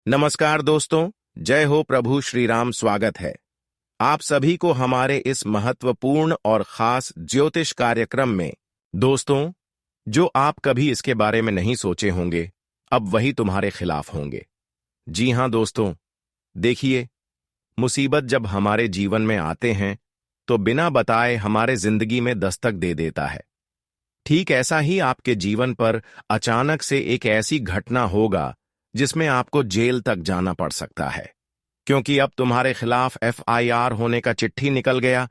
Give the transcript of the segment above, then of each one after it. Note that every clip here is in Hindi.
नमस्कार दोस्तों, जय हो प्रभु श्री राम। स्वागत है आप सभी को हमारे इस महत्वपूर्ण और खास ज्योतिष कार्यक्रम में। दोस्तों, जो आप कभी इसके बारे में नहीं सोचे होंगे, अब वही तुम्हारे खिलाफ होंगे। जी हां दोस्तों, देखिए, मुसीबत जब हमारे जीवन में आते हैं तो बिना बताए हमारे जिंदगी में दस्तक दे देता है। ठीक ऐसा ही आपके जीवन पर अचानक से एक ऐसी घटना होगा जिसमें आपको जेल तक जाना पड़ सकता है, क्योंकि अब तुम्हारे खिलाफ एफआईआर होने का चिट्ठी निकल गया।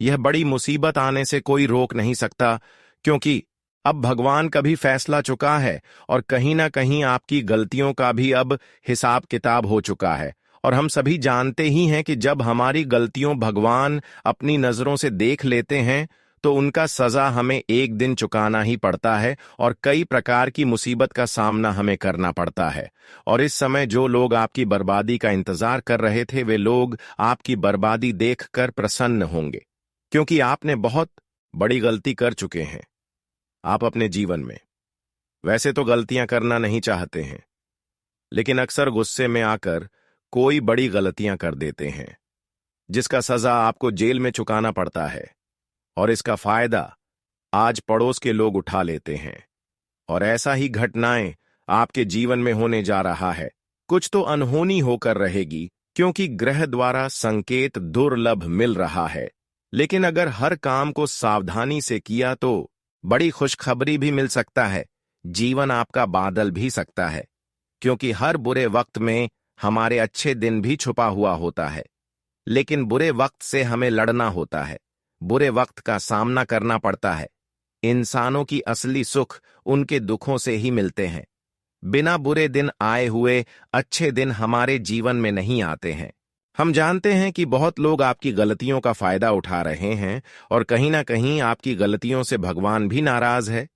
यह बड़ी मुसीबत आने से कोई रोक नहीं सकता, क्योंकि अब भगवान का भी फैसला चुका है और कहीं ना कहीं आपकी गलतियों का भी अब हिसाब किताब हो चुका है। और हम सभी जानते ही हैं कि जब हमारी गलतियों भगवान अपनी नजरों से देख लेते हैं तो उनका सजा हमें एक दिन चुकाना ही पड़ता है और कई प्रकार की मुसीबत का सामना हमें करना पड़ता है। और इस समय जो लोग आपकी बर्बादी का इंतजार कर रहे थे, वे लोग आपकी बर्बादी देखकर प्रसन्न होंगे, क्योंकि आपने बहुत बड़ी गलती कर चुके हैं आप अपने जीवन में। वैसे तो गलतियां करना नहीं चाहते हैं, लेकिन अक्सर गुस्से में आकर कोई बड़ी गलतियां कर देते हैं, जिसका सजा आपको जेल में चुकाना पड़ता है। और इसका फायदा आज पड़ोस के लोग उठा लेते हैं। और ऐसा ही घटनाएं आपके जीवन में होने जा रहा है। कुछ तो अनहोनी होकर रहेगी, क्योंकि ग्रह द्वारा संकेत दुर्लभ मिल रहा है। लेकिन अगर हर काम को सावधानी से किया तो बड़ी खुशखबरी भी मिल सकता है। जीवन आपका बादल भी सकता है, क्योंकि हर बुरे वक्त में हमारे अच्छे दिन भी छुपा हुआ होता है। लेकिन बुरे वक्त से हमें लड़ना होता है, बुरे वक्त का सामना करना पड़ता है। इंसानों की असली सुख उनके दुखों से ही मिलते हैं। बिना बुरे दिन आए हुए अच्छे दिन हमारे जीवन में नहीं आते हैं। हम जानते हैं कि बहुत लोग आपकी गलतियों का फायदा उठा रहे हैं और कहीं ना कहीं आपकी गलतियों से भगवान भी नाराज है।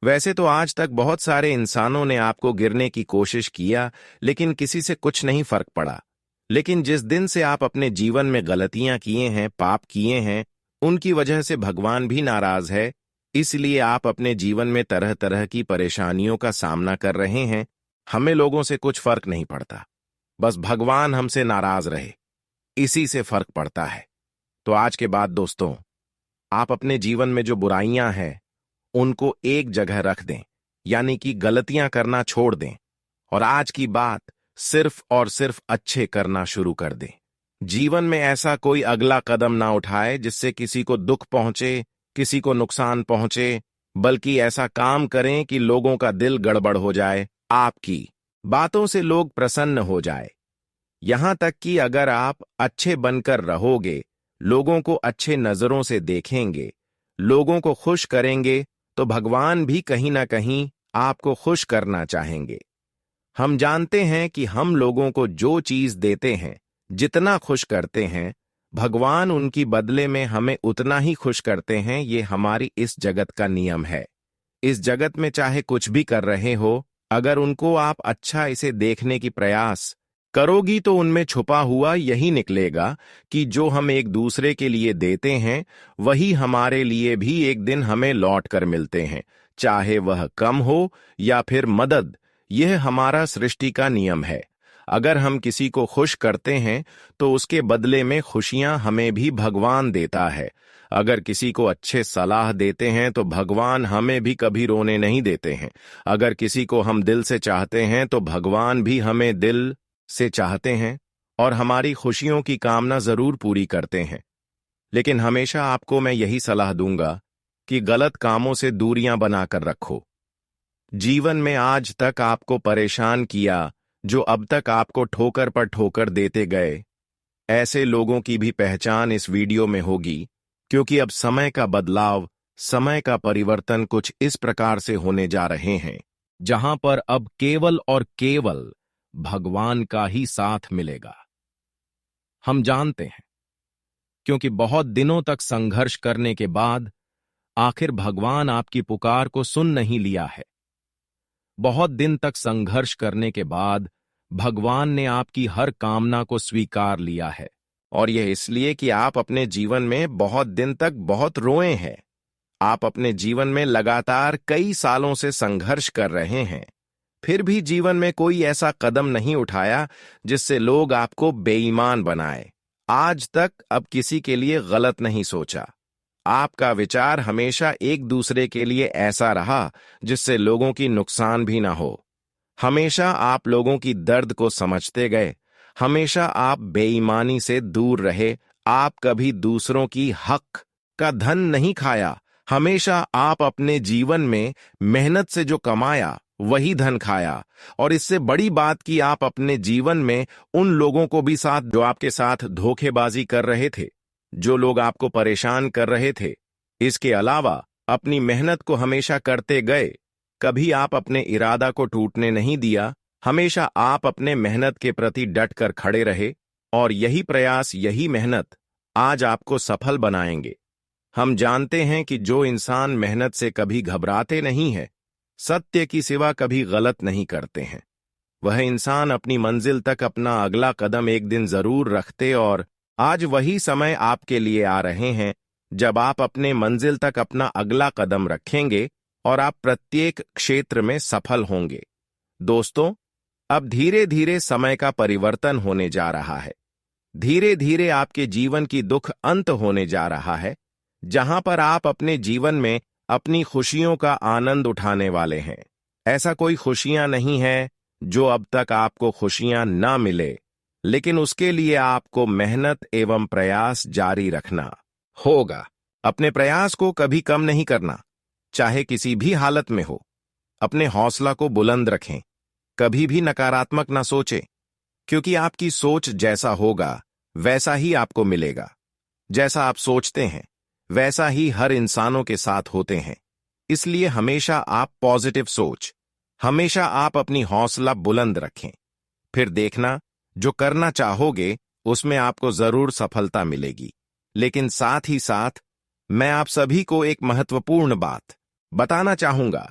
वैसे तो आज तक बहुत सारे इंसानों ने आपको गिरने की कोशिश किया, लेकिन किसी से कुछ नहीं फर्क पड़ा। लेकिन जिस दिन से आप अपने जीवन में गलतियां किए हैं, पाप किए हैं, उनकी वजह से भगवान भी नाराज है। इसलिए आप अपने जीवन में तरह तरह की परेशानियों का सामना कर रहे हैं। हमें लोगों से कुछ फर्क नहीं पड़ता, बस भगवान हमसे नाराज रहे, इसी से फर्क पड़ता है। तो आज के बाद दोस्तों, आप अपने जीवन में जो बुराइयां हैं उनको एक जगह रख दें, यानी कि गलतियां करना छोड़ दें और आज की बात सिर्फ और सिर्फ अच्छे करना शुरू कर दें। जीवन में ऐसा कोई अगला कदम ना उठाए जिससे किसी को दुख पहुंचे, किसी को नुकसान पहुंचे, बल्कि ऐसा काम करें कि लोगों का दिल गड़बड़ हो जाए, आपकी बातों से लोग प्रसन्न हो जाए। यहां तक कि अगर आप अच्छे बनकर रहोगे, लोगों को अच्छे नजरों से देखेंगे, लोगों को खुश करेंगे, तो भगवान भी कहीं ना कहीं आपको खुश करना चाहेंगे। हम जानते हैं कि हम लोगों को जो चीज देते हैं, जितना खुश करते हैं, भगवान उनकी बदले में हमें उतना ही खुश करते हैं। ये हमारी इस जगत का नियम है। इस जगत में चाहे कुछ भी कर रहे हो, अगर उनको आप अच्छा इसे देखने की प्रयास करोगी तो उनमें छुपा हुआ यही निकलेगा कि जो हम एक दूसरे के लिए देते हैं, वही हमारे लिए भी एक दिन हमें लौट कर मिलते हैं, चाहे वह कम हो या फिर मदद। यह हमारा सृष्टि का नियम है। अगर हम किसी को खुश करते हैं तो उसके बदले में खुशियां हमें भी भगवान देता है। अगर किसी को अच्छे सलाह देते हैं तो भगवान हमें भी कभी रोने नहीं देते हैं। अगर किसी को हम दिल से चाहते हैं तो भगवान भी हमें दिल से चाहते हैं और हमारी खुशियों की कामना जरूर पूरी करते हैं। लेकिन हमेशा आपको मैं यही सलाह दूंगा कि गलत कामों से दूरियां बनाकर रखो। जीवन में आज तक आपको परेशान किया, जो अब तक आपको ठोकर पर ठोकर देते गए, ऐसे लोगों की भी पहचान इस वीडियो में होगी, क्योंकि अब समय का बदलाव, समय का परिवर्तन कुछ इस प्रकार से होने जा रहे हैं, जहां पर अब केवल और केवल भगवान का ही साथ मिलेगा। हम जानते हैं, क्योंकि बहुत दिनों तक संघर्ष करने के बाद आखिर भगवान आपकी पुकार को सुन नहीं लिया है। बहुत दिन तक संघर्ष करने के बाद भगवान ने आपकी हर कामना को स्वीकार लिया है, और यह इसलिए कि आप अपने जीवन में बहुत दिन तक बहुत रोए हैं। आप अपने जीवन में लगातार कई सालों से संघर्ष कर रहे हैं, फिर भी जीवन में कोई ऐसा कदम नहीं उठाया जिससे लोग आपको बेईमान बनाए। आज तक अब किसी के लिए गलत नहीं सोचा। आपका विचार हमेशा एक दूसरे के लिए ऐसा रहा जिससे लोगों की नुकसान भी ना हो। हमेशा आप लोगों की दर्द को समझते गए। हमेशा आप बेईमानी से दूर रहे। आप कभी दूसरों की हक का धन नहीं खाया। हमेशा आप अपने जीवन में मेहनत से जो कमाया वही धन खाया। और इससे बड़ी बात कि आप अपने जीवन में उन लोगों को भी साथ जो आपके साथ धोखेबाजी कर रहे थे, जो लोग आपको परेशान कर रहे थे। इसके अलावा अपनी मेहनत को हमेशा करते गए। कभी आप अपने इरादा को टूटने नहीं दिया। हमेशा आप अपने मेहनत के प्रति डट कर खड़े रहे। और यही प्रयास, यही मेहनत आज आपको सफल बनाएंगे। हम जानते हैं कि जो इंसान मेहनत से कभी घबराते नहीं है, सत्य की सिवा कभी गलत नहीं करते हैं, वह इंसान अपनी मंजिल तक अपना अगला कदम एक दिन जरूर रखते। और आज वही समय आपके लिए आ रहे हैं जब आप अपने मंजिल तक अपना अगला कदम रखेंगे और आप प्रत्येक क्षेत्र में सफल होंगे। दोस्तों, अब धीरे धीरे समय का परिवर्तन होने जा रहा है। धीरे धीरे आपके जीवन की दुख अंत होने जा रहा है, जहां पर आप अपने जीवन में अपनी खुशियों का आनंद उठाने वाले हैं। ऐसा कोई खुशियां नहीं है जो अब तक आपको खुशियां ना मिले, लेकिन उसके लिए आपको मेहनत एवं प्रयास जारी रखना होगा। अपने प्रयास को कभी कम नहीं करना, चाहे किसी भी हालत में हो। अपने हौसला को बुलंद रखें। कभी भी नकारात्मक ना सोचें, क्योंकि आपकी सोच जैसा होगा वैसा ही आपको मिलेगा। जैसा आप सोचते हैं वैसा ही हर इंसानों के साथ होते हैं। इसलिए हमेशा आप पॉजिटिव सोच, हमेशा आप अपनी हौसला बुलंद रखें। फिर देखना, जो करना चाहोगे उसमें आपको जरूर सफलता मिलेगी। लेकिन साथ ही साथ मैं आप सभी को एक महत्वपूर्ण बात बताना चाहूंगा।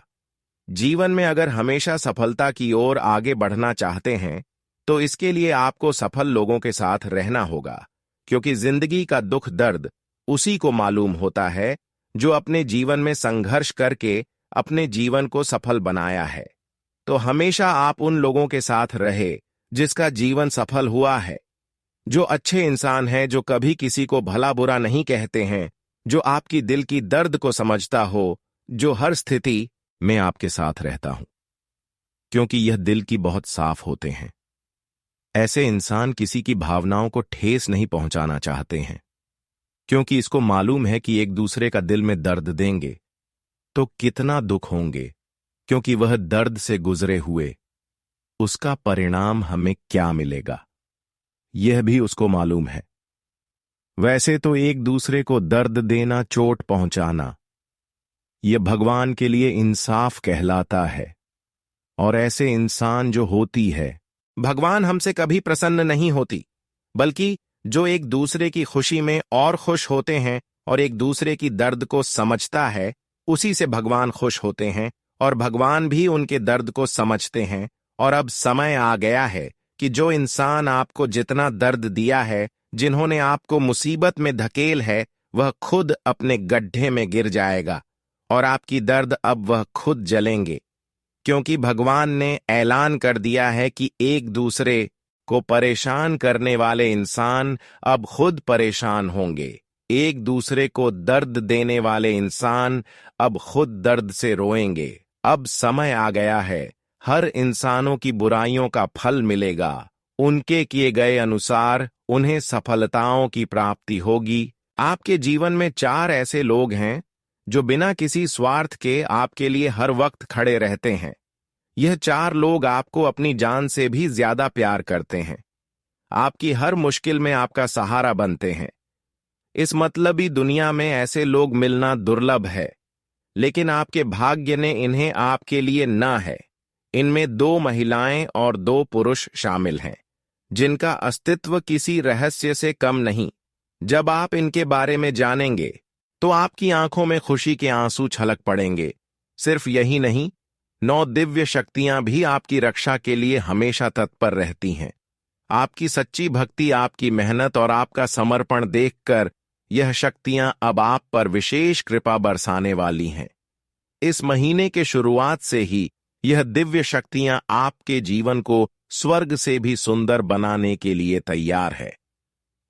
जीवन में अगर हमेशा सफलता की ओर आगे बढ़ना चाहते हैं तो इसके लिए आपको सफल लोगों के साथ रहना होगा, क्योंकि जिंदगी का दुख दर्द उसी को मालूम होता है जो अपने जीवन में संघर्ष करके अपने जीवन को सफल बनाया है। तो हमेशा आप उन लोगों के साथ रहे जिसका जीवन सफल हुआ है, जो अच्छे इंसान हैं, जो कभी किसी को भला बुरा नहीं कहते हैं, जो आपकी दिल की दर्द को समझता हो, जो हर स्थिति में आपके साथ रहता हूं, क्योंकि यह दिल की बहुत साफ होते हैं। ऐसे इंसान किसी की भावनाओं को ठेस नहीं पहुंचाना चाहते हैं, क्योंकि इसको मालूम है कि एक दूसरे का दिल में दर्द देंगे तो कितना दुख होंगे, क्योंकि वह दर्द से गुजरे हुए उसका परिणाम हमें क्या मिलेगा यह भी उसको मालूम है। वैसे तो एक दूसरे को दर्द देना, चोट पहुंचाना, यह भगवान के लिए इंसाफ कहलाता है। और ऐसे इंसान जो होती है, भगवान हमसे कभी प्रसन्न नहीं होती, बल्कि जो एक दूसरे की खुशी में और खुश होते हैं और एक दूसरे की दर्द को समझता है, उसी से भगवान खुश होते हैं और भगवान भी उनके दर्द को समझते हैं। और अब समय आ गया है कि जो इंसान आपको जितना दर्द दिया है, जिन्होंने आपको मुसीबत में धकेल है, वह खुद अपने गड्ढे में गिर जाएगा और आपकी दर्द अब वह खुद जलेंगे, क्योंकि भगवान ने ऐलान कर दिया है कि एक दूसरे को परेशान करने वाले इंसान अब खुद परेशान होंगे। एक दूसरे को दर्द देने वाले इंसान अब खुद दर्द से रोएंगे। अब समय आ गया है, हर इंसानों की बुराइयों का फल मिलेगा। उनके किए गए अनुसार उन्हें सफलताओं की प्राप्ति होगी। आपके जीवन में 4 ऐसे लोग हैं जो बिना किसी स्वार्थ के आपके लिए हर वक्त खड़े रहते हैं। यह 4 लोग आपको अपनी जान से भी ज्यादा प्यार करते हैं। आपकी हर मुश्किल में आपका सहारा बनते हैं। इस मतलबी दुनिया में ऐसे लोग मिलना दुर्लभ है, लेकिन आपके भाग्य ने इन्हें आपके लिए ना है। इनमें 2 महिलाएं और 2 पुरुष शामिल हैं, जिनका अस्तित्व किसी रहस्य से कम नहीं। जब आप इनके बारे में जानेंगे तो आपकी आंखों में खुशी के आंसू छलक पड़ेंगे। सिर्फ यही नहीं, 9 दिव्य शक्तियां भी आपकी रक्षा के लिए हमेशा तत्पर रहती हैं। आपकी सच्ची भक्ति, आपकी मेहनत और आपका समर्पण देखकर यह शक्तियां अब आप पर विशेष कृपा बरसाने वाली हैं। इस महीने के शुरुआत से ही यह दिव्य शक्तियां आपके जीवन को स्वर्ग से भी सुंदर बनाने के लिए तैयार है।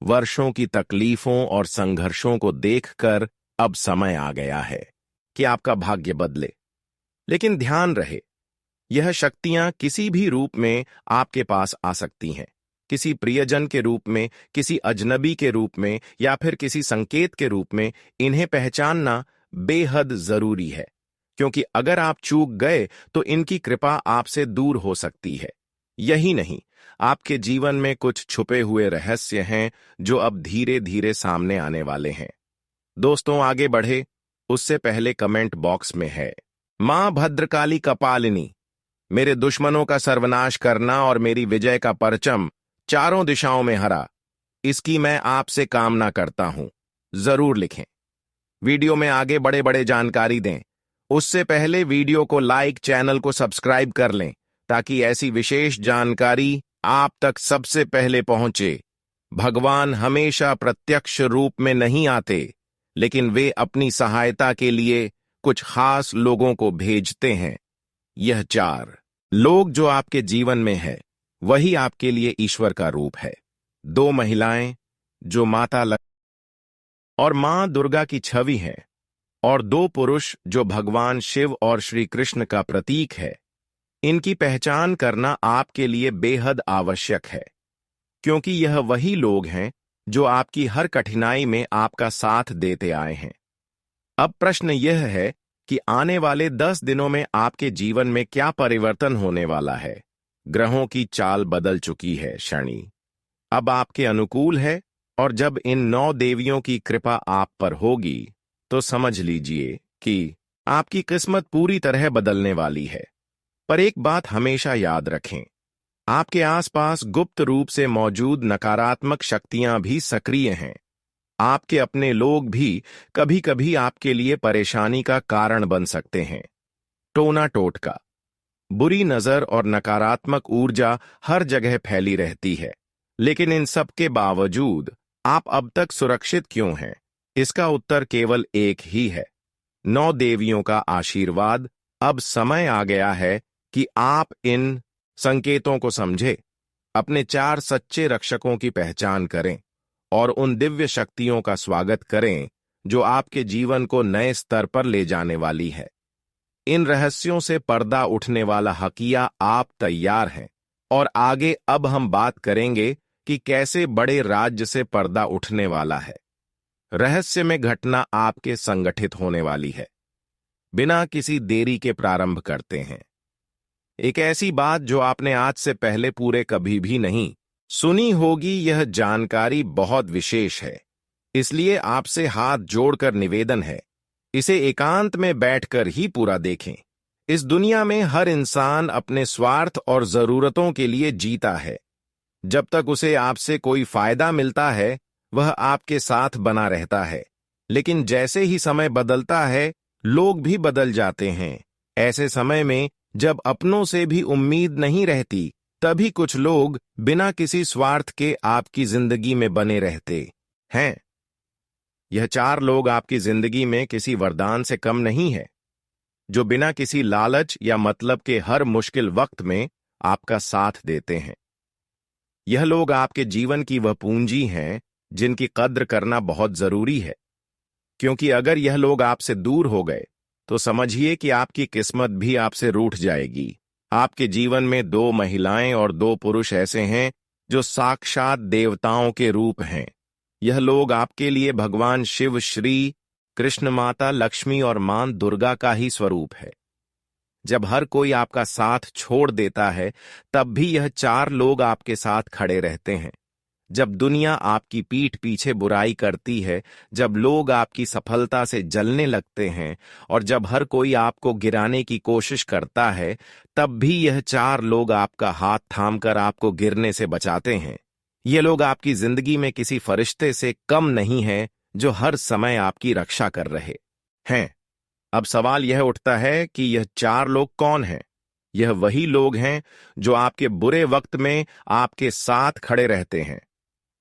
वर्षों की तकलीफों और संघर्षों को देखकर अब समय आ गया है कि आपका भाग्य बदले। लेकिन ध्यान रहे, यह शक्तियां किसी भी रूप में आपके पास आ सकती हैं। किसी प्रियजन के रूप में, किसी अजनबी के रूप में, या फिर किसी संकेत के रूप में। इन्हें पहचानना बेहद जरूरी है, क्योंकि अगर आप चूक गए तो इनकी कृपा आपसे दूर हो सकती है। यही नहीं, आपके जीवन में कुछ छुपे हुए रहस्य हैं जो अब धीरे धीरे सामने आने वाले हैं। दोस्तों, आगे बढ़े उससे पहले कमेंट बॉक्स में है मां भद्रकाली कपालिनी, मेरे दुश्मनों का सर्वनाश करना और मेरी विजय का परचम चारों दिशाओं में हरा, इसकी मैं आपसे कामना करता हूं। जरूर लिखें। वीडियो में आगे बड़े बड़े जानकारी दें उससे पहले वीडियो को लाइक, चैनल को सब्सक्राइब कर लें ताकि ऐसी विशेष जानकारी आप तक सबसे पहले पहुंचे। भगवान हमेशा प्रत्यक्ष रूप में नहीं आते, लेकिन वे अपनी सहायता के लिए कुछ खास लोगों को भेजते हैं। यह 4 लोग जो आपके जीवन में है, वही आपके लिए ईश्वर का रूप है। 2 महिलाएं जो माता लक्ष्मी और मां दुर्गा की छवि हैं, और 2 पुरुष जो भगवान शिव और श्री कृष्ण का प्रतीक है। इनकी पहचान करना आपके लिए बेहद आवश्यक है, क्योंकि यह वही लोग हैं जो आपकी हर कठिनाई में आपका साथ देते आए हैं। अब प्रश्न यह है कि आने वाले 10 दिनों में आपके जीवन में क्या परिवर्तन होने वाला है। ग्रहों की चाल बदल चुकी है, शनि अब आपके अनुकूल है, और जब इन 9 देवियों की कृपा आप पर होगी तो समझ लीजिए कि आपकी किस्मत पूरी तरह बदलने वाली है। पर एक बात हमेशा याद रखें, आपके आसपास गुप्त रूप से मौजूद नकारात्मक शक्तियां भी सक्रिय हैं। आपके अपने लोग भी कभी कभी आपके लिए परेशानी का कारण बन सकते हैं। टोना टोटका, बुरी नजर और नकारात्मक ऊर्जा हर जगह फैली रहती है, लेकिन इन सब के बावजूद आप अब तक सुरक्षित क्यों हैं? इसका उत्तर केवल एक ही है, 9 देवियों का आशीर्वाद। अब समय आ गया है कि आप इन संकेतों को समझें, अपने 4 सच्चे रक्षकों की पहचान करें और उन दिव्य शक्तियों का स्वागत करें जो आपके जीवन को नए स्तर पर ले जाने वाली है। इन रहस्यों से पर्दा उठने वाला हकिया आप तैयार हैं, और आगे अब हम बात करेंगे कि कैसे बड़े राज्य से पर्दा उठने वाला है। रहस्य में घटना आपके संगठित होने वाली है। बिना किसी देरी के प्रारंभ करते हैं। एक ऐसी बात जो आपने आज से पहले पूरे कभी भी नहीं सुनी होगी। यह जानकारी बहुत विशेष है, इसलिए आपसे हाथ जोड़कर निवेदन है, इसे एकांत में बैठकर ही पूरा देखें। इस दुनिया में हर इंसान अपने स्वार्थ और जरूरतों के लिए जीता है। जब तक उसे आपसे कोई फायदा मिलता है, वह आपके साथ बना रहता है। लेकिन जैसे ही समय बदलता है, लोग भी बदल जाते हैं। ऐसे समय में जब अपनों से भी उम्मीद नहीं रहती, तभी कुछ लोग बिना किसी स्वार्थ के आपकी जिंदगी में बने रहते हैं। यह 4 लोग आपकी जिंदगी में किसी वरदान से कम नहीं है, जो बिना किसी लालच या मतलब के हर मुश्किल वक्त में आपका साथ देते हैं। यह लोग आपके जीवन की वह पूंजी हैं जिनकी कद्र करना बहुत जरूरी है, क्योंकि अगर यह लोग आपसे दूर हो गए तो समझिए कि आपकी किस्मत भी आपसे रूठ जाएगी। आपके जीवन में 2 महिलाएं और 2 पुरुष ऐसे हैं जो साक्षात देवताओं के रूप हैं। यह लोग आपके लिए भगवान शिव, श्री कृष्ण, माता लक्ष्मी और मां दुर्गा का ही स्वरूप है। जब हर कोई आपका साथ छोड़ देता है, तब भी यह 4 लोग आपके साथ खड़े रहते हैं। जब दुनिया आपकी पीठ पीछे बुराई करती है, जब लोग आपकी सफलता से जलने लगते हैं, और जब हर कोई आपको गिराने की कोशिश करता है, तब भी यह 4 लोग आपका हाथ थामकर आपको गिरने से बचाते हैं। ये लोग आपकी जिंदगी में किसी फरिश्ते से कम नहीं हैं जो हर समय आपकी रक्षा कर रहे हैं। अब सवाल यह उठता है कि यह 4 लोग कौन हैं? यह वही लोग हैं जो आपके बुरे वक्त में आपके साथ खड़े रहते हैं।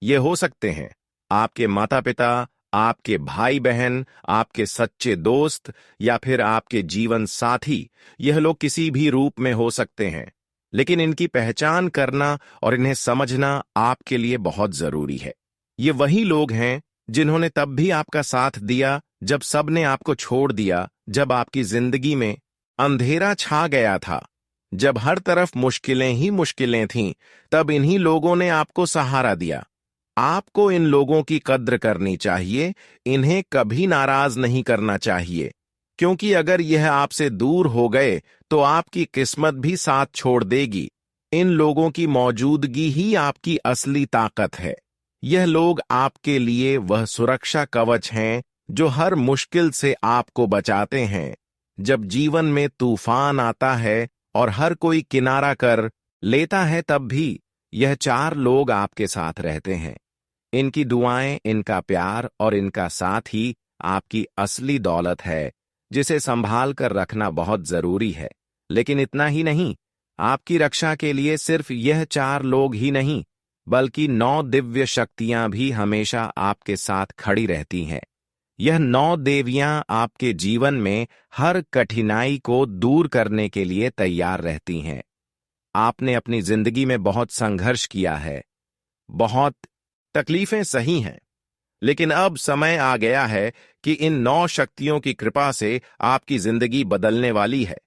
ये हो सकते हैं आपके माता पिता, आपके भाई बहन, आपके सच्चे दोस्त या फिर आपके जीवन साथी, यह लोग किसी भी रूप में हो सकते हैं। लेकिन इनकी पहचान करना और इन्हें समझना आपके लिए बहुत जरूरी है। ये वही लोग हैं जिन्होंने तब भी आपका साथ दिया जब सबने आपको छोड़ दिया, जब आपकी जिंदगी में अंधेरा छा गया था, जब हर तरफ मुश्किलें ही मुश्किलें थीं। तब इन्हीं लोगों ने आपको सहारा दिया। आपको इन लोगों की कद्र करनी चाहिए, इन्हें कभी नाराज नहीं करना चाहिए, क्योंकि अगर यह आपसे दूर हो गए तो आपकी किस्मत भी साथ छोड़ देगी। इन लोगों की मौजूदगी ही आपकी असली ताकत है। यह लोग आपके लिए वह सुरक्षा कवच हैं जो हर मुश्किल से आपको बचाते हैं। जब जीवन में तूफान आता है और हर कोई किनारा कर लेता है, तब भी यह चार लोग आपके साथ रहते हैं। इनकी दुआएं, इनका प्यार और इनका साथ ही आपकी असली दौलत है, जिसे संभाल कर रखना बहुत जरूरी है। लेकिन इतना ही नहीं, आपकी रक्षा के लिए सिर्फ यह चार लोग ही नहीं, बल्कि 9 दिव्य शक्तियां भी हमेशा आपके साथ खड़ी रहती हैं। यह 9 देवियां आपके जीवन में हर कठिनाई को दूर करने के लिए तैयार रहती हैं। आपने अपनी जिंदगी में बहुत संघर्ष किया है, बहुत तकलीफें सही हैं, लेकिन अब समय आ गया है कि इन 9 शक्तियों की कृपा से आपकी जिंदगी बदलने वाली है।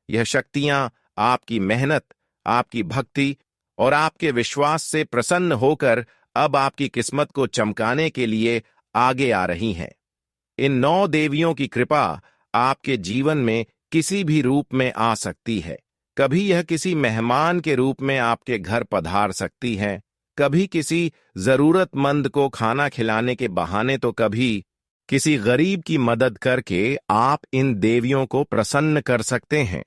यह शक्तियां आपकी मेहनत, आपकी भक्ति और आपके विश्वास से प्रसन्न होकर अब आपकी किस्मत को चमकाने के लिए आगे आ रही हैं। इन 9 देवियों की कृपा आपके जीवन में किसी भी रूप में आ सकती है। कभी यह किसी मेहमान के रूप में आपके घर पधार सकती है, कभी किसी जरूरतमंद को खाना खिलाने के बहाने, तो कभी किसी गरीब की मदद करके आप इन देवियों को प्रसन्न कर सकते हैं।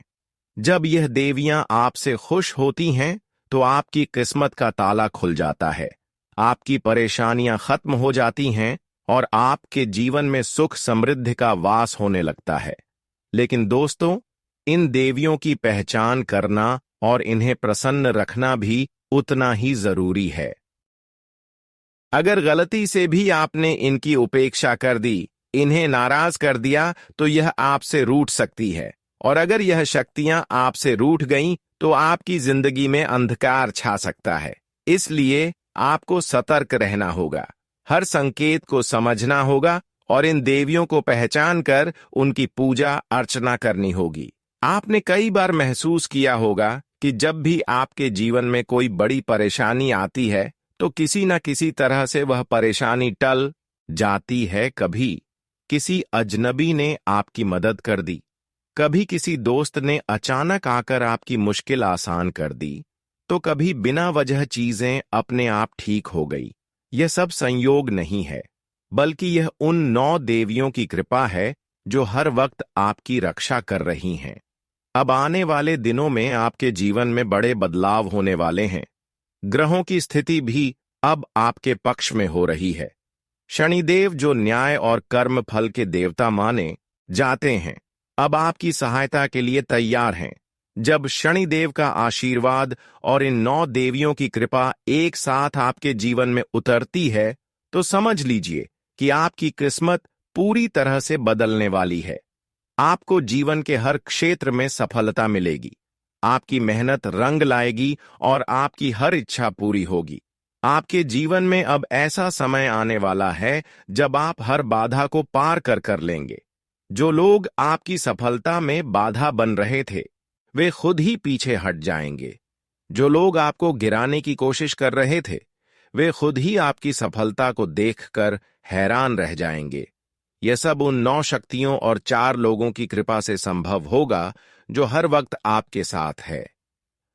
जब यह देवियां आपसे खुश होती हैं तो आपकी किस्मत का ताला खुल जाता है, आपकी परेशानियां खत्म हो जाती हैं और आपके जीवन में सुख समृद्धि का वास होने लगता है। लेकिन दोस्तों, इन देवियों की पहचान करना और इन्हें प्रसन्न रखना भी उतना ही जरूरी है। अगर गलती से भी आपने इनकी उपेक्षा कर दी, इन्हें नाराज कर दिया, तो यह आपसे रूठ सकती है। और अगर यह शक्तियां आपसे रूठ गईं, तो आपकी जिंदगी में अंधकार छा सकता है। इसलिए आपको सतर्क रहना होगा, हर संकेत को समझना होगा और इन देवियों को पहचान कर उनकी पूजा अर्चना करनी होगी। आपने कई बार महसूस किया होगा कि जब भी आपके जीवन में कोई बड़ी परेशानी आती है तो किसी न किसी तरह से वह परेशानी टल जाती है। कभी किसी अजनबी ने आपकी मदद कर दी, कभी किसी दोस्त ने अचानक आकर आपकी मुश्किल आसान कर दी, तो कभी बिना वजह चीजें अपने आप ठीक हो गई। यह सब संयोग नहीं है, बल्कि यह उन 9 देवियों की कृपा है जो हर वक्त आपकी रक्षा कर रही हैं। अब आने वाले दिनों में आपके जीवन में बड़े बदलाव होने वाले हैं। ग्रहों की स्थिति भी अब आपके पक्ष में हो रही है। शनिदेव, जो न्याय और कर्म फल के देवता माने जाते हैं, अब आपकी सहायता के लिए तैयार हैं। जब शनिदेव का आशीर्वाद और इन 9 देवियों की कृपा एक साथ आपके जीवन में उतरती है, तो समझ लीजिए कि आपकी किस्मत पूरी तरह से बदलने वाली है। आपको जीवन के हर क्षेत्र में सफलता मिलेगी, आपकी मेहनत रंग लाएगी और आपकी हर इच्छा पूरी होगी। आपके जीवन में अब ऐसा समय आने वाला है जब आप हर बाधा को पार कर लेंगे। जो लोग आपकी सफलता में बाधा बन रहे थे, वे खुद ही पीछे हट जाएंगे। जो लोग आपको गिराने की कोशिश कर रहे थे, वे खुद ही आपकी सफलता को देखकर हैरान रह जाएंगे। यह सब उन 9 शक्तियों और 4 लोगों की कृपा से संभव होगा जो हर वक्त आपके साथ है।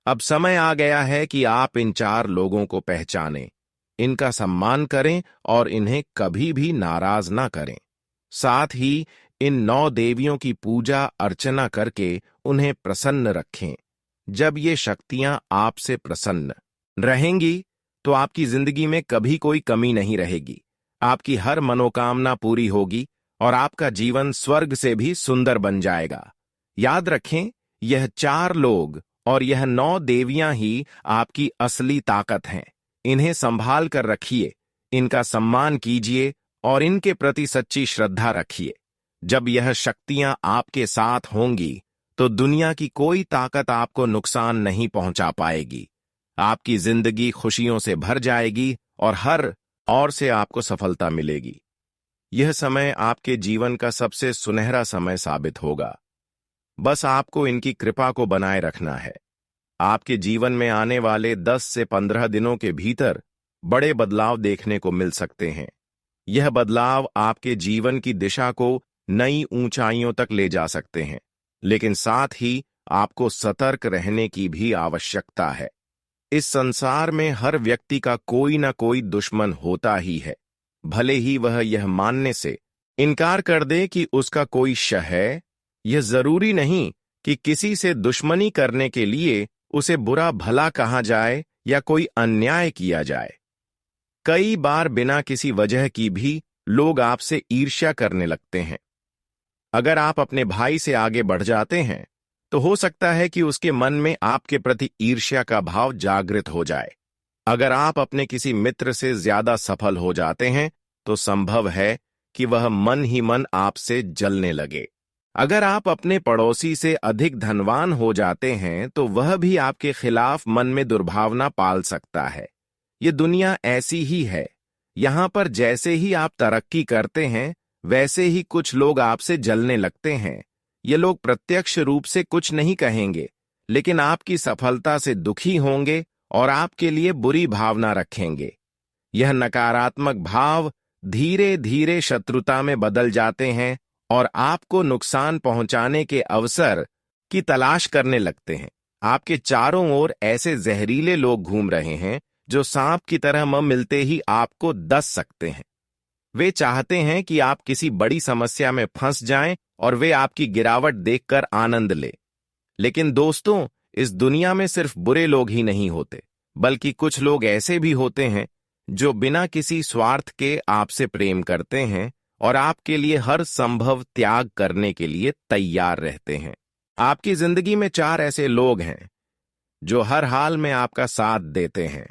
अब समय आ गया है कि आप इन 4 लोगों को पहचानें, इनका सम्मान करें और इन्हें कभी भी नाराज ना करें। साथ ही इन 9 देवियों की पूजा अर्चना करके उन्हें प्रसन्न रखें। जब ये शक्तियां आपसे प्रसन्न रहेंगी तो आपकी जिंदगी में कभी कोई कमी नहीं रहेगी। आपकी हर मनोकामना पूरी होगी और आपका जीवन स्वर्ग से भी सुंदर बन जाएगा। याद रखें, यह 4 लोग और यह 9 देवियां ही आपकी असली ताकत हैं। इन्हें संभाल कर रखिए, इनका सम्मान कीजिए और इनके प्रति सच्ची श्रद्धा रखिए। जब यह शक्तियां आपके साथ होंगी तो दुनिया की कोई ताकत आपको नुकसान नहीं पहुंचा पाएगी। आपकी जिंदगी खुशियों से भर जाएगी और हर ओर से आपको सफलता मिलेगी। यह समय आपके जीवन का सबसे सुनहरा समय साबित होगा। बस आपको इनकी कृपा को बनाए रखना है। आपके जीवन में आने वाले 10 से 15 दिनों के भीतर बड़े बदलाव देखने को मिल सकते हैं। यह बदलाव आपके जीवन की दिशा को नई ऊंचाइयों तक ले जा सकते हैं, लेकिन साथ ही आपको सतर्क रहने की भी आवश्यकता है। इस संसार में हर व्यक्ति का कोई ना कोई दुश्मन होता ही है, भले ही वह यह मानने से इनकार कर दे कि उसका कोई शह है। यह जरूरी नहीं कि किसी से दुश्मनी करने के लिए उसे बुरा भला कहा जाए या कोई अन्याय किया जाए। कई बार बिना किसी वजह की भी लोग आपसे ईर्ष्या करने लगते हैं। अगर आप अपने भाई से आगे बढ़ जाते हैं तो हो सकता है कि उसके मन में आपके प्रति ईर्ष्या का भाव जागृत हो जाए। अगर आप अपने किसी मित्र से ज्यादा सफल हो जाते हैं तो संभव है कि वह मन ही मन आपसे जलने लगे। अगर आप अपने पड़ोसी से अधिक धनवान हो जाते हैं तो वह भी आपके खिलाफ मन में दुर्भावना पाल सकता है। ये दुनिया ऐसी ही है। यहां पर जैसे ही आप तरक्की करते हैं वैसे ही कुछ लोग आपसे जलने लगते हैं। ये लोग प्रत्यक्ष रूप से कुछ नहीं कहेंगे, लेकिन आपकी सफलता से दुखी होंगे और आपके लिए बुरी भावना रखेंगे। यह नकारात्मक भाव धीरे धीरे शत्रुता में बदल जाते हैं और आपको नुकसान पहुंचाने के अवसर की तलाश करने लगते हैं। आपके चारों ओर ऐसे जहरीले लोग घूम रहे हैं जो सांप की तरह मिलते ही आपको डस सकते हैं। वे चाहते हैं कि आप किसी बड़ी समस्या में फंस जाएं और वे आपकी गिरावट देखकर आनंद ले। लेकिन दोस्तों, इस दुनिया में सिर्फ बुरे लोग ही नहीं होते, बल्कि कुछ लोग ऐसे भी होते हैं जो बिना किसी स्वार्थ के आपसे प्रेम करते हैं और आपके लिए हर संभव त्याग करने के लिए तैयार रहते हैं। आपकी जिंदगी में 4 ऐसे लोग हैं जो हर हाल में आपका साथ देते हैं।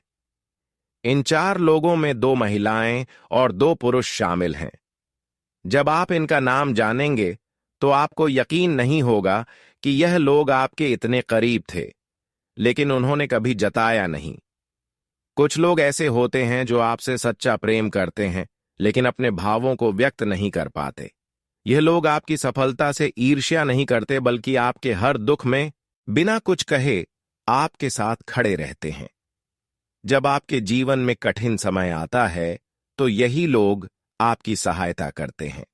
इन 4 लोगों में 2 महिलाएं और 2 पुरुष शामिल हैं। जब आप इनका नाम जानेंगे तो आपको यकीन नहीं होगा कि यह लोग आपके इतने करीब थे, लेकिन उन्होंने कभी जताया नहीं। कुछ लोग ऐसे होते हैं जो आपसे सच्चा प्रेम करते हैं, लेकिन अपने भावों को व्यक्त नहीं कर पाते। यह लोग आपकी सफलता से ईर्ष्या नहीं करते, बल्कि आपके हर दुख में बिना कुछ कहे आपके साथ खड़े रहते हैं। जब आपके जीवन में कठिन समय आता है तो यही लोग आपकी सहायता करते हैं,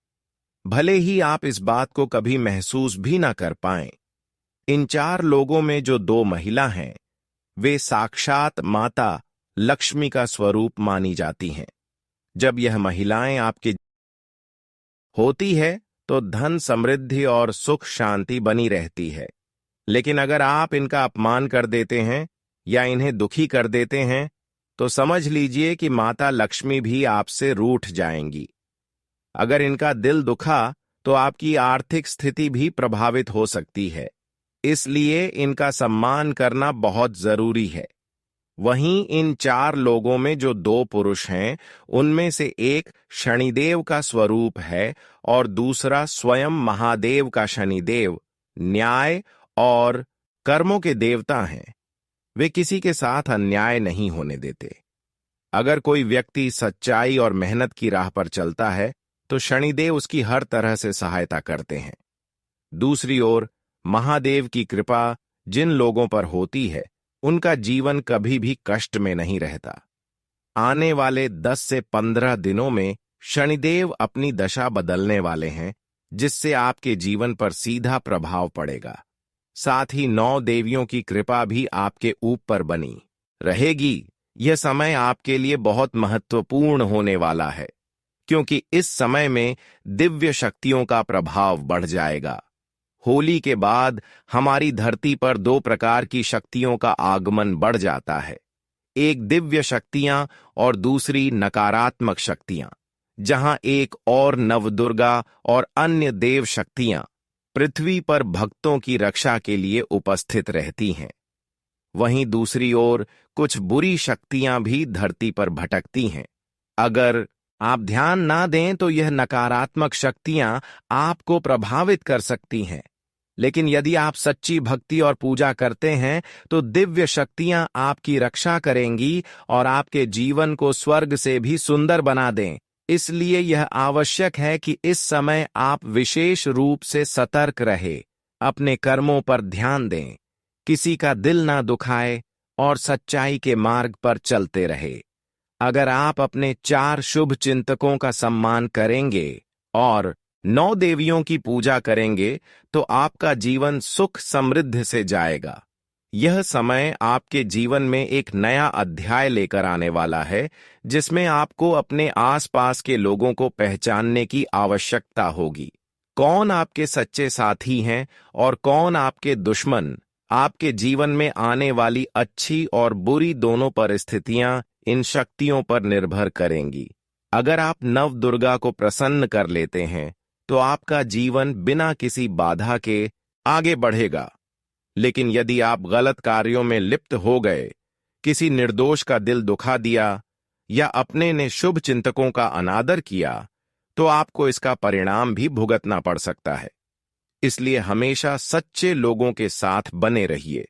भले ही आप इस बात को कभी महसूस भी ना कर पाएं। इन 4 लोगों में जो 2 महिला हैं, वे साक्षात माता लक्ष्मी का स्वरूप मानी जाती हैं। जब यह महिलाएं आपके होती है तो धन, समृद्धि और सुख शांति बनी रहती है। लेकिन अगर आप इनका अपमान कर देते हैं या इन्हें दुखी कर देते हैं तो समझ लीजिए कि माता लक्ष्मी भी आपसे रूठ जाएंगी। अगर इनका दिल दुखा तो आपकी आर्थिक स्थिति भी प्रभावित हो सकती है, इसलिए इनका सम्मान करना बहुत जरूरी है। वहीं इन 4 लोगों में जो 2 पुरुष हैं, उनमें से एक शनिदेव का स्वरूप है और दूसरा स्वयं महादेव का शनिदेव न्याय और कर्मों के देवता हैं। वे किसी के साथ अन्याय नहीं होने देते। अगर कोई व्यक्ति सच्चाई और मेहनत की राह पर चलता है तो शनिदेव उसकी हर तरह से सहायता करते हैं। दूसरी ओर महादेव की कृपा जिन लोगों पर होती है, उनका जीवन कभी भी कष्ट में नहीं रहता। आने वाले 10 से 15 दिनों में शनिदेव अपनी दशा बदलने वाले हैं, जिससे आपके जीवन पर सीधा प्रभाव पड़ेगा। साथ ही 9 देवियों की कृपा भी आपके ऊपर बनी रहेगी। यह समय आपके लिए बहुत महत्वपूर्ण होने वाला है, क्योंकि इस समय में दिव्य शक्तियों का प्रभाव बढ़ जाएगा। होली के बाद हमारी धरती पर 2 प्रकार की शक्तियों का आगमन बढ़ जाता है, एक दिव्य शक्तियां और दूसरी नकारात्मक शक्तियां। जहां एक और नवदुर्गा और अन्य देव शक्तियां पृथ्वी पर भक्तों की रक्षा के लिए उपस्थित रहती हैं, वहीं दूसरी ओर कुछ बुरी शक्तियां भी धरती पर भटकती हैं। अगर आप ध्यान ना दें तो यह नकारात्मक शक्तियां आपको प्रभावित कर सकती हैं। लेकिन यदि आप सच्ची भक्ति और पूजा करते हैं तो दिव्य शक्तियां आपकी रक्षा करेंगी और आपके जीवन को स्वर्ग से भी सुंदर बना दें। इसलिए यह आवश्यक है कि इस समय आप विशेष रूप से सतर्क रहे, अपने कर्मों पर ध्यान दें, किसी का दिल ना दुखाए और सच्चाई के मार्ग पर चलते रहे। अगर आप अपने 4 शुभ चिंतकों का सम्मान करेंगे और 9 देवियों की पूजा करेंगे तो आपका जीवन सुख समृद्ध से जाएगा। यह समय आपके जीवन में एक नया अध्याय लेकर आने वाला है, जिसमें आपको अपने आसपास के लोगों को पहचानने की आवश्यकता होगी। कौन आपके सच्चे साथी हैं और कौन आपके दुश्मन, आपके जीवन में आने वाली अच्छी और बुरी दोनों परिस्थितियां इन शक्तियों पर निर्भर करेंगी। अगर आप नव दुर्गा को प्रसन्न कर लेते हैं तो आपका जीवन बिना किसी बाधा के आगे बढ़ेगा। लेकिन यदि आप गलत कार्यों में लिप्त हो गए, किसी निर्दोष का दिल दुखा दिया या अपने ने शुभ चिंतकों का अनादर किया, तो आपको इसका परिणाम भी भुगतना पड़ सकता है। इसलिए हमेशा सच्चे लोगों के साथ बने रहिए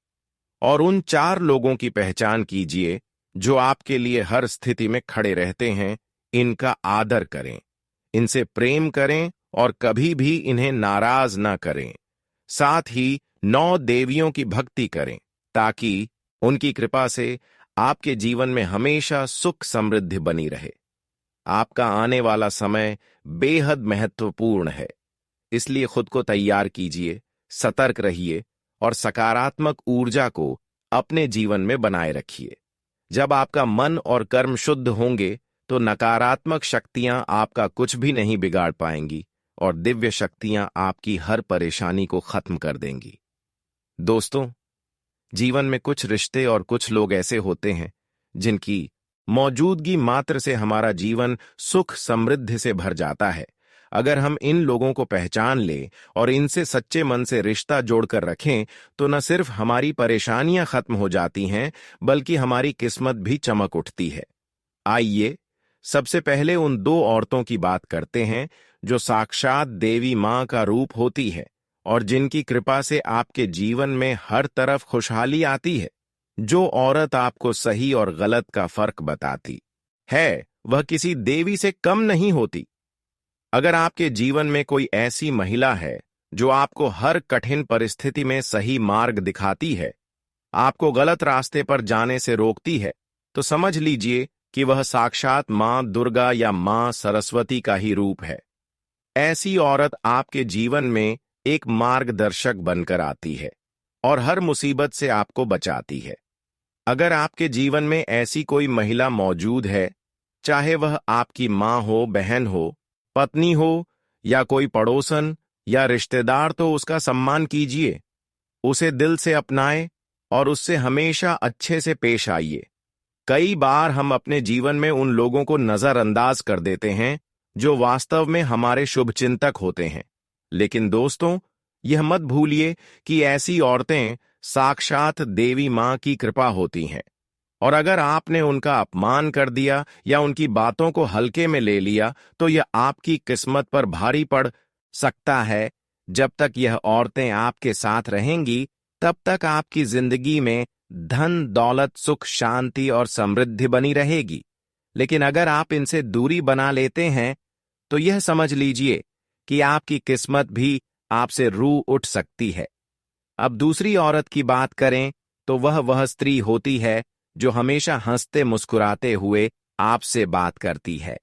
और उन 4 लोगों की पहचान कीजिए जो आपके लिए हर स्थिति में खड़े रहते हैं। इनका आदर करें, इनसे प्रेम करें और कभी भी इन्हें नाराज न करें। साथ ही 9 देवियों की भक्ति करें ताकि उनकी कृपा से आपके जीवन में हमेशा सुख समृद्धि बनी रहे। आपका आने वाला समय बेहद महत्वपूर्ण है, इसलिए खुद को तैयार कीजिए, सतर्क रहिए और सकारात्मक ऊर्जा को अपने जीवन में बनाए रखिए। जब आपका मन और कर्म शुद्ध होंगे तो नकारात्मक शक्तियां आपका कुछ भी नहीं बिगाड़ पाएंगी और दिव्य शक्तियां आपकी हर परेशानी को खत्म कर देंगी। दोस्तों, जीवन में कुछ रिश्ते और कुछ लोग ऐसे होते हैं जिनकी मौजूदगी मात्र से हमारा जीवन सुख समृद्धि से भर जाता है। अगर हम इन लोगों को पहचान लें और इनसे सच्चे मन से रिश्ता जोड़कर रखें तो न सिर्फ हमारी परेशानियां खत्म हो जाती हैं, बल्कि हमारी किस्मत भी चमक उठती है। आइए सबसे पहले उन 2 औरतों की बात करते हैं जो साक्षात देवी मां का रूप होती है और जिनकी कृपा से आपके जीवन में हर तरफ खुशहाली आती है। जो औरत आपको सही और गलत का फर्क बताती है, वह किसी देवी से कम नहीं होती। अगर आपके जीवन में कोई ऐसी महिला है जो आपको हर कठिन परिस्थिति में सही मार्ग दिखाती है, आपको गलत रास्ते पर जाने से रोकती है, तो समझ लीजिए कि वह साक्षात मां दुर्गा या मां सरस्वती का ही रूप है। ऐसी औरत आपके जीवन में एक मार्गदर्शक बनकर आती है और हर मुसीबत से आपको बचाती है। अगर आपके जीवन में ऐसी कोई महिला मौजूद है, चाहे वह आपकी मां हो, बहन हो, पत्नी हो या कोई पड़ोसन या रिश्तेदार, तो उसका सम्मान कीजिए, उसे दिल से अपनाएं और उससे हमेशा अच्छे से पेश आइए। कई बार हम अपने जीवन में उन लोगों को नजरअंदाज कर देते हैं जो वास्तव में हमारे शुभचिंतक होते हैं। लेकिन दोस्तों, यह मत भूलिए कि ऐसी औरतें साक्षात देवी मां की कृपा होती हैं और अगर आपने उनका अपमान कर दिया या उनकी बातों को हल्के में ले लिया तो यह आपकी किस्मत पर भारी पड़ सकता है। जब तक यह औरतें आपके साथ रहेंगी, तब तक आपकी जिंदगी में धन, दौलत, सुख, शांति और समृद्धि बनी रहेगी। लेकिन अगर आप इनसे दूरी बना लेते हैं तो यह समझ लीजिए कि आपकी किस्मत भी आपसे रू उठ सकती है। अब दूसरी औरत की बात करें तो वह स्त्री होती है जो हमेशा हंसते मुस्कुराते हुए आपसे बात करती है।